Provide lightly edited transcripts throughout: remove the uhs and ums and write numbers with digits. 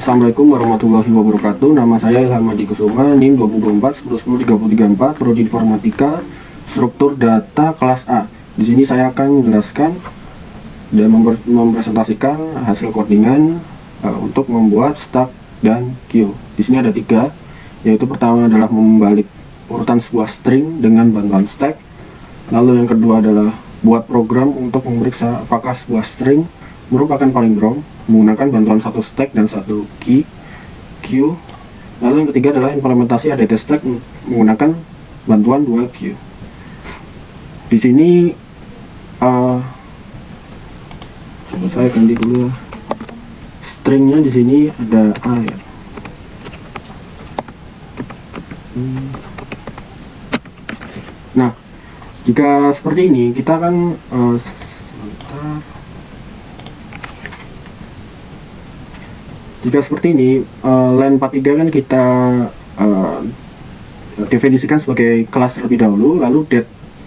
Assalamualaikum warahmatullahi wabarakatuh. Nama saya Ilham Adi Kusuma, NIM 2024 1010 3034, Prodi Informatika, Struktur Data kelas A. Di sini saya akan menjelaskan dan mempresentasikan hasil codingan untuk membuat stack dan queue. Di sini ada 3, yaitu pertama adalah membalik urutan sebuah string dengan bantuan stack. Lalu yang kedua adalah buat program untuk memeriksa apakah sebuah string merupakan palindrom menggunakan bantuan satu stack dan satu queue. Lalu yang ketiga adalah implementasi ADT stack menggunakan bantuan 2 queue. Di sini coba saya ganti dulu stringnya. Di sini ada A ya. Nah, jika seperti ini kita kan jika seperti ini len 43 kan kita definisikan sebagai kelas terlebih dahulu, lalu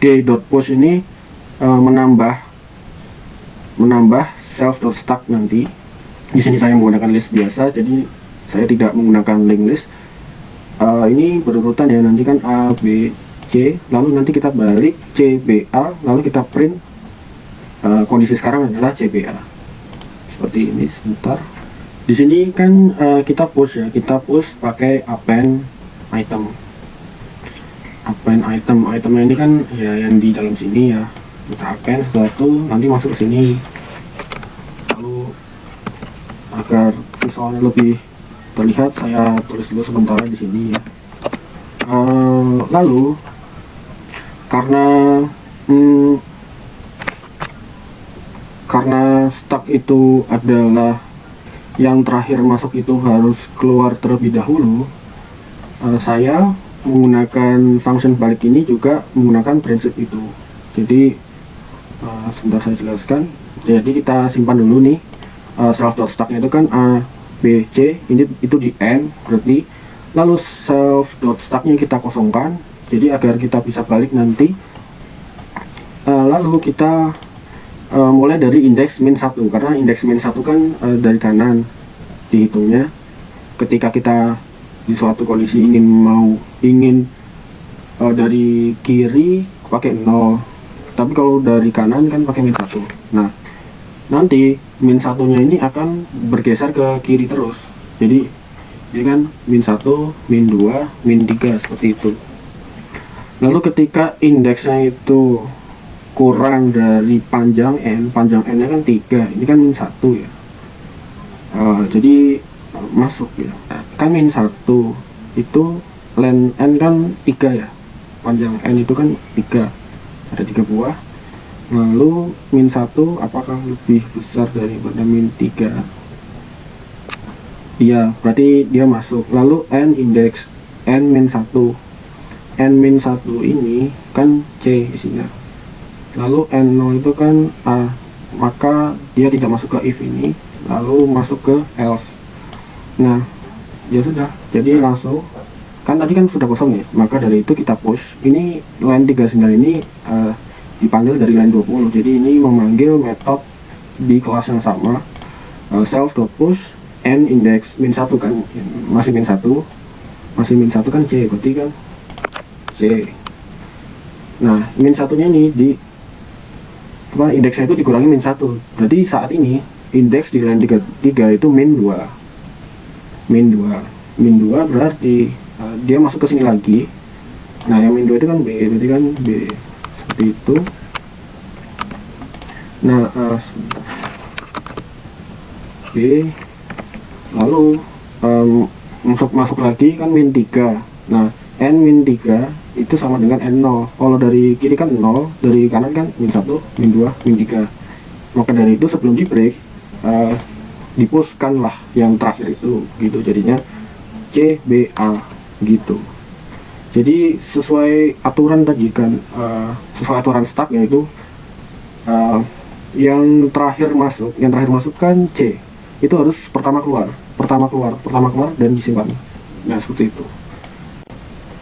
d.push ini menambah self.stack nanti. Di sini saya menggunakan list biasa, jadi saya tidak menggunakan linked list. Ini berurutan ya, nanti kan A, B, C, lalu nanti kita balik C, B, A, lalu kita print kondisi sekarang adalah C, B, A. Seperti ini, sebentar. Di sini kan kita push ya, kita push pakai append item. Itemnya ini kan ya yang di dalam sini ya. Kita append sesuatu, nanti masuk ke sini. Lalu agar visualnya lebih terlihat, saya tulis dulu sebentar di sini ya. Lalu karena stack itu adalah yang terakhir masuk, itu harus keluar terlebih dahulu, saya menggunakan function balik ini juga menggunakan prinsip itu. Jadi sebentar saya jelaskan. Jadi kita simpan dulu nih self.stacknya itu kan A, B, C, ini itu di N berarti, lalu self.stacknya kita kosongkan, jadi agar kita bisa balik nanti. Lalu kita mulai dari indeks min 1, karena indeks min 1 kan dari kanan dihitungnya. Ketika kita di suatu kondisi ingin dari kiri pakai 0, tapi kalau dari kanan kan pakai min 1. Nah, nanti min 1-nya ini akan bergeser ke kiri terus. Jadi ini kan min 1, min 2, min 3 seperti itu. Lalu ketika indeksnya itu kurang dari panjang n nya kan 3, ini kan min 1 ya. Jadi masuk ya, kan min 1 itu len n kan 3 ya, panjang n itu kan 3, ada 3 buah. Lalu min 1 apakah lebih besar daripada min 3? Iya, berarti dia masuk. Lalu n indeks n min 1 ini kan C isinya, lalu n0 itu kan A, maka dia tidak masuk ke if ini, lalu masuk ke else. Nah, ya sudah, jadi langsung kan tadi kan sudah kosong ya, maka dari itu kita push. Ini line 39 ini dipanggil dari line 20, jadi ini memanggil metode di kelas yang sama, self.push n index min 1 kan, masih min 1 kan C, berarti kan C. Nah, min 1-nya ini di indeksnya itu dikurangi min 1, berarti saat ini indeks di line 33 itu min 2 berarti dia masuk ke sini lagi. Nah, yang min 2 itu kan B, berarti kan B seperti itu. Nah, B, lalu masuk lagi kan min 3. Nah, n min 3 itu sama dengan n0. Kalau dari kiri kan 0, dari kanan kan min 1, min 2, min 3. Maka dari itu sebelum di break dipushkan lah yang terakhir itu gitu, jadinya C, B, A gitu. Jadi sesuai aturan tadi kan, sesuai aturan stack, yaitu yang terakhir masuk kan C, itu harus pertama keluar dan disimpan. Nah, seperti itu.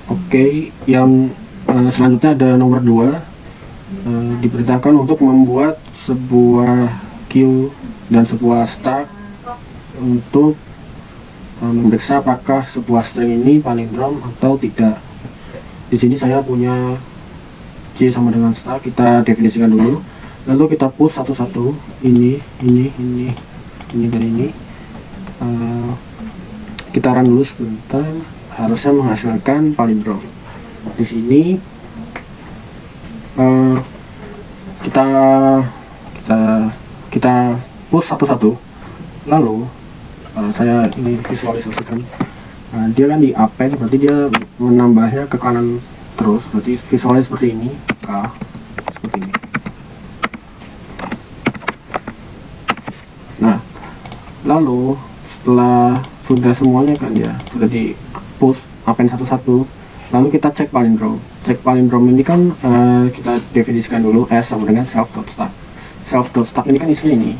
Oke, yang selanjutnya ada nomor 2, diperintahkan untuk membuat sebuah queue dan sebuah stack untuk memeriksa apakah sebuah string ini palindrom atau tidak. Di sini saya punya C sama dengan star, kita definisikan dulu. Lalu kita push satu-satu, ini dan ini. Kita run dulu sebentar, harusnya menghasilkan palindrom. Di sini kita push satu-satu. Lalu saya ini visualisasikan. Dia kan di append, berarti dia menambahnya ke kanan terus, berarti visualnya seperti ini, seperti ini. Nah, lalu setelah sudah semuanya kan ya sudah di push append satu-satu, lalu kita cek palindrom. Cek palindrom ini kan kita definisikan dulu S sama dengan self.stack. Self.stack ini kan isinya ini.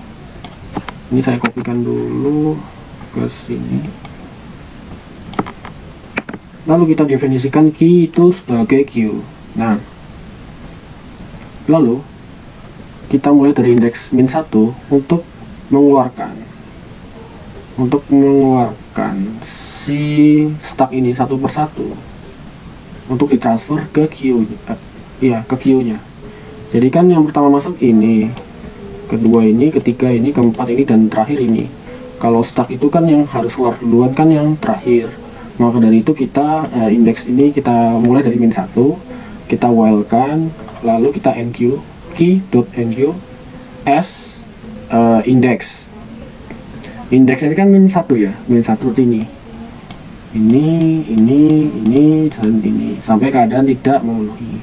Ini saya kopikan dulu ke sini. Lalu kita definisikan key itu sebagai Q. Nah, lalu kita mulai dari indeks -1 untuk mengeluarkan si stack ini satu persatu untuk ditransfer ke Q, ke Q-nya. Jadi kan yang pertama masuk ini, kedua ini, ketiga ini, keempat ini, dan terakhir ini. Kalau stack itu kan yang harus keluar duluan kan yang terakhir. Maka dari itu kita indeks ini kita mulai dari -1, kita while-kan, lalu kita enqueue key.enqueue s index. Indeks ini kan -1 ya, -1 seperti ini, dan ini sampai keadaan tidak memenuhi.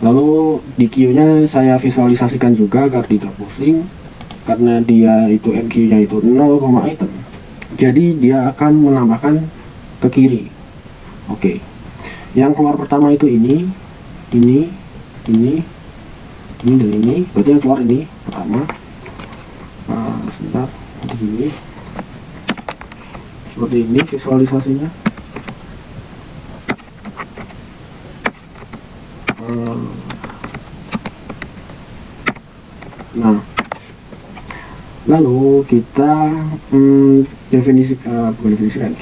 Lalu di queue-nya saya visualisasikan juga agar tidak pusing, karena dia itu enqueue-nya itu 0, item. Jadi dia akan menambahkan ke kiri. Oke. Yang keluar pertama itu ini, dan ini. Berarti yang keluar ini pertama. Sebentar, begini. Seperti ini visualisasinya. Nah, lalu kita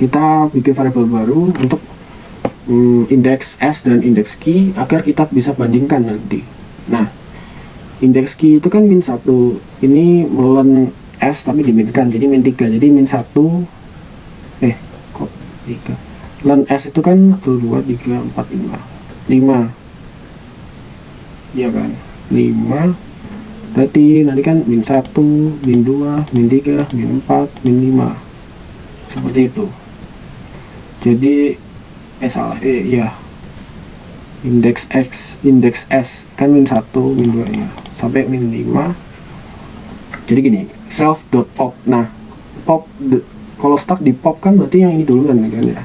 kita bikin variabel baru untuk indeks S dan indeks key agar kita bisa bandingkan nanti. Nah, indeks key itu kan -1, ini melen S tapi diminkan jadi -3, jadi -1 kok 3. Len S itu kan 1 2 3 4 5 iya kan, 5. Berarti nanti kan -1, -2, -3, -4, -5 seperti itu. Jadi ya indeks S kan -1, -2 ya sampai -5. Jadi gini, self.pop. Nah, pop kalau stack di pop kan berarti yang ini dulu kan ya.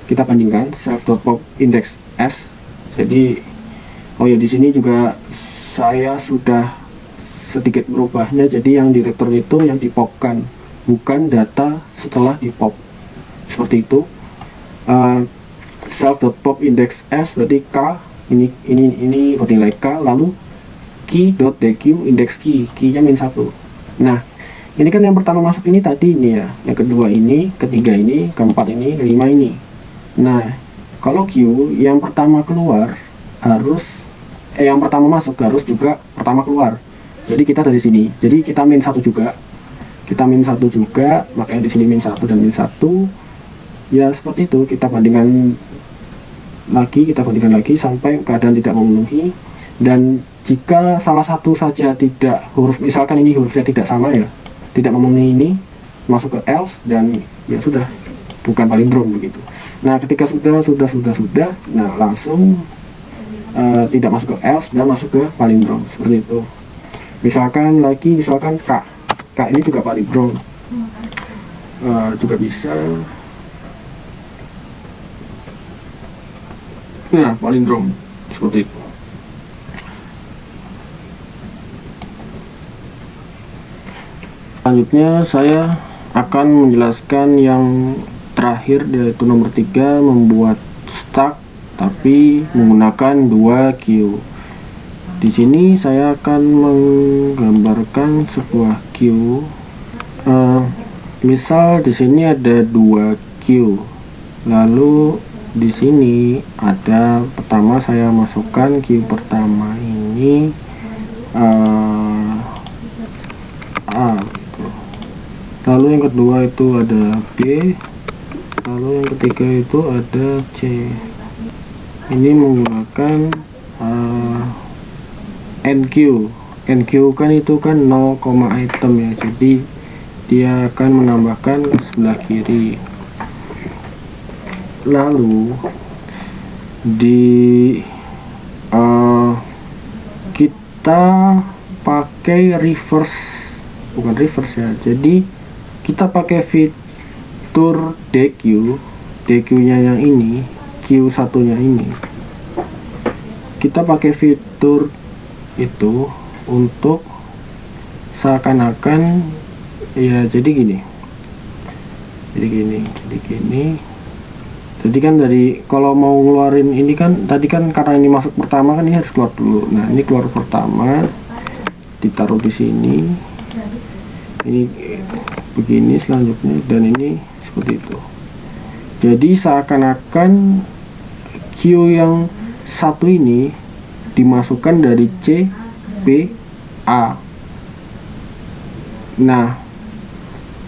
Kita bandingkan self.pop indeks S. Jadi ya di sini juga saya sudah sedikit merubahnya, jadi yang direktur itu yang dipopkan, bukan data setelah dipop, seperti itu. Self.pop index S berarti K, ini nilai K, lalu key.deq index key-nya -1. Nah, ini kan yang pertama masuk ini tadi ini ya, yang kedua ini, ketiga ini, keempat ini, kelima ini. Nah, kalau Q yang pertama keluar harus yang pertama masuk harus juga pertama keluar. Jadi kita dari sini, jadi kita -1 juga, makanya di sini -1 dan -1 ya seperti itu. Kita bandingkan lagi sampai keadaan tidak memenuhi. Dan jika salah satu saja tidak misalkan ini hurufnya tidak sama ya, tidak memenuhi ini, masuk ke else dan ya sudah, bukan palindrom begitu. Nah, ketika sudah, nah langsung tidak masuk ke else dan masuk ke palindrom seperti itu. Misalkan K ini juga palindrom, juga bisa. Nah, palindrom seperti itu. Selanjutnya saya akan menjelaskan yang terakhir, yaitu nomor 3, membuat stack tapi menggunakan 2 queue. Di sini saya akan menggambarkan sebuah queue. Misal di sini ada 2 Q, lalu di sini ada pertama saya masukkan Q pertama ini A gitu. Lalu yang kedua itu ada B, lalu yang ketiga itu ada C. Ini menggunakan NQ. NQ kan itu kan 0, item ya, jadi dia akan menambahkan ke sebelah kiri. Lalu di kita pakai reverse, bukan reverse ya, jadi kita pakai fitur DQ nya yang ini, Q1 nya ini, kita pakai fitur itu untuk seakan-akan ya, jadi gini. Jadi kan dari kalau mau ngeluarin ini kan tadi kan karena ini masuk pertama kan ini harus keluar dulu. Nah, ini keluar pertama, ditaruh di sini. Ini begini selanjutnya, dan ini seperti itu. Jadi seakan-akan Q yang satu ini dimasukkan dari C, B, A. Nah,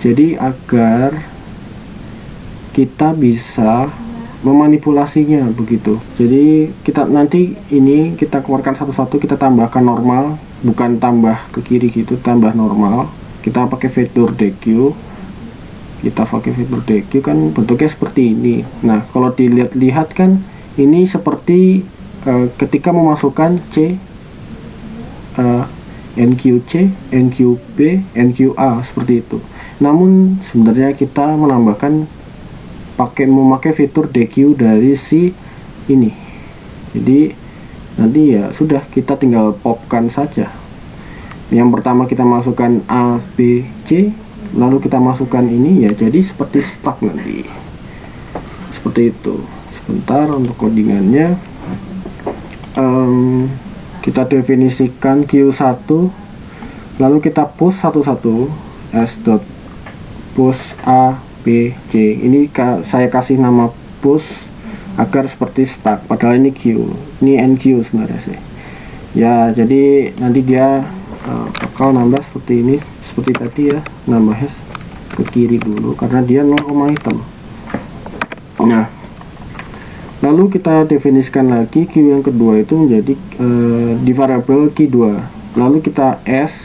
jadi agar kita bisa memanipulasinya begitu. Jadi kita nanti ini kita keluarkan satu-satu, kita tambahkan normal, bukan tambah ke kiri gitu, tambah normal. Kita pakai fitur DQ. Kan bentuknya seperti ini. Nah, kalau dilihat-lihat kan ini seperti ketika memasukkan C, NQC, NQB, NQA seperti itu. Namun sebenarnya kita menambahkan memakai fitur DQ dari si ini. Jadi nanti ya sudah, kita tinggal popkan saja. Yang pertama kita masukkan A, B, C, lalu kita masukkan ini ya, jadi seperti stuck nanti. Seperti itu. Sebentar untuk codingannya. Kita definisikan Q1, lalu kita push satu-satu, s.push A, B, C. Ini saya kasih nama push agar seperti stuck, padahal ini Q, ini NQ sebenarnya sih ya. Jadi nanti dia bakal nambah seperti ini, seperti tadi ya, nambahnya ke kiri dulu karena dia 0, item. Nah, lalu kita definisikan lagi Q yang kedua itu menjadi di variabel Q2, lalu kita s.dq.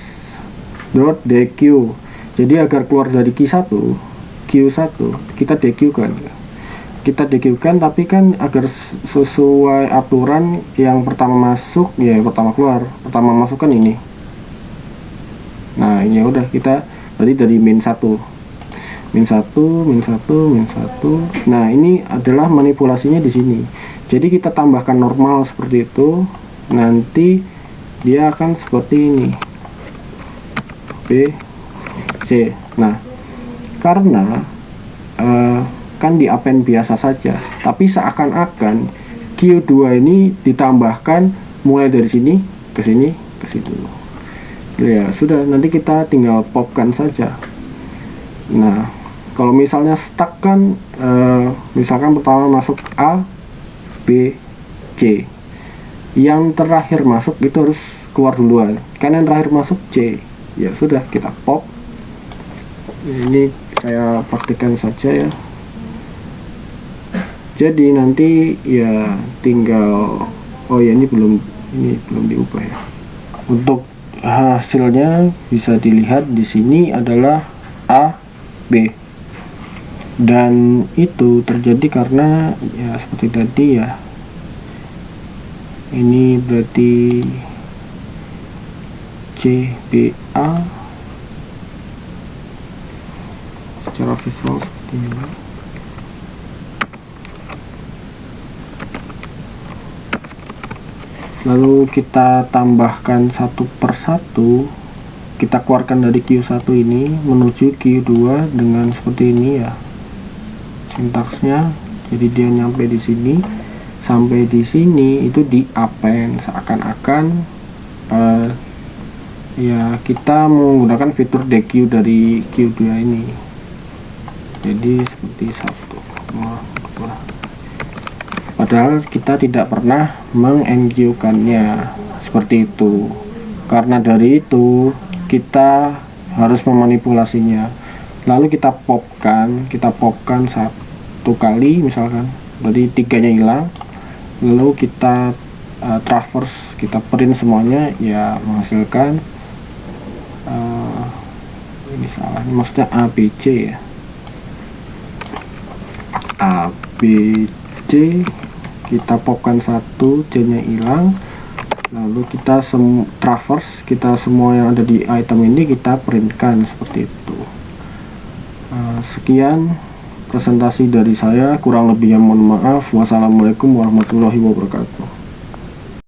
Jadi agar keluar dari Q1 kita DQ kan, tapi kan agar sesuai aturan yang pertama masuk ya pertama keluar, pertama masuk kan ini. Nah, ini udah kita tadi dari min 1. Nah, ini adalah manipulasinya di sini. Jadi kita tambahkan normal seperti itu, nanti dia akan seperti ini, B, C. Nah, karena kan di append biasa saja, tapi seakan-akan Q2 ini ditambahkan mulai dari sini ke sini ke situ. Ya sudah, nanti kita tinggal popkan saja. Nah, kalau misalnya stuck kan misalkan pertama masuk A, B, C, yang terakhir masuk itu harus keluar duluan, kan yang terakhir masuk C. Ya sudah, kita pop. Ini saya praktikkan saja ya. Jadi nanti ya tinggal, oh ya ini belum diubah ya. Untuk hasilnya bisa dilihat di sini adalah A, B, dan itu terjadi karena ya seperti tadi ya. Ini berarti C, B, A secara visual seperti ini. Lalu kita tambahkan satu per satu, kita keluarkan dari Q1 ini menuju Q2 dengan seperti ini ya sintaksnya. Jadi dia nyampe di sini, sampai di sini itu di append, seakan-akan ya kita menggunakan fitur DQ dari Q2 ini. jadi seperti 1, 2. Padahal kita tidak pernah mengenqueukannya seperti itu. Karena dari itu kita harus memanipulasinya, lalu kita popkan 1 kali misalkan, berarti 3-nya hilang, lalu kita traverse, kita print semuanya, ya menghasilkan ini salah, ini maksudnya ABC ya, ABC. Kita popkan 1, C-nya hilang, lalu kita traverse, kita semua yang ada di item ini kita printkan seperti itu. Sekian presentasi dari saya, kurang lebihnya mohon maaf. Wassalamualaikum warahmatullahi wabarakatuh.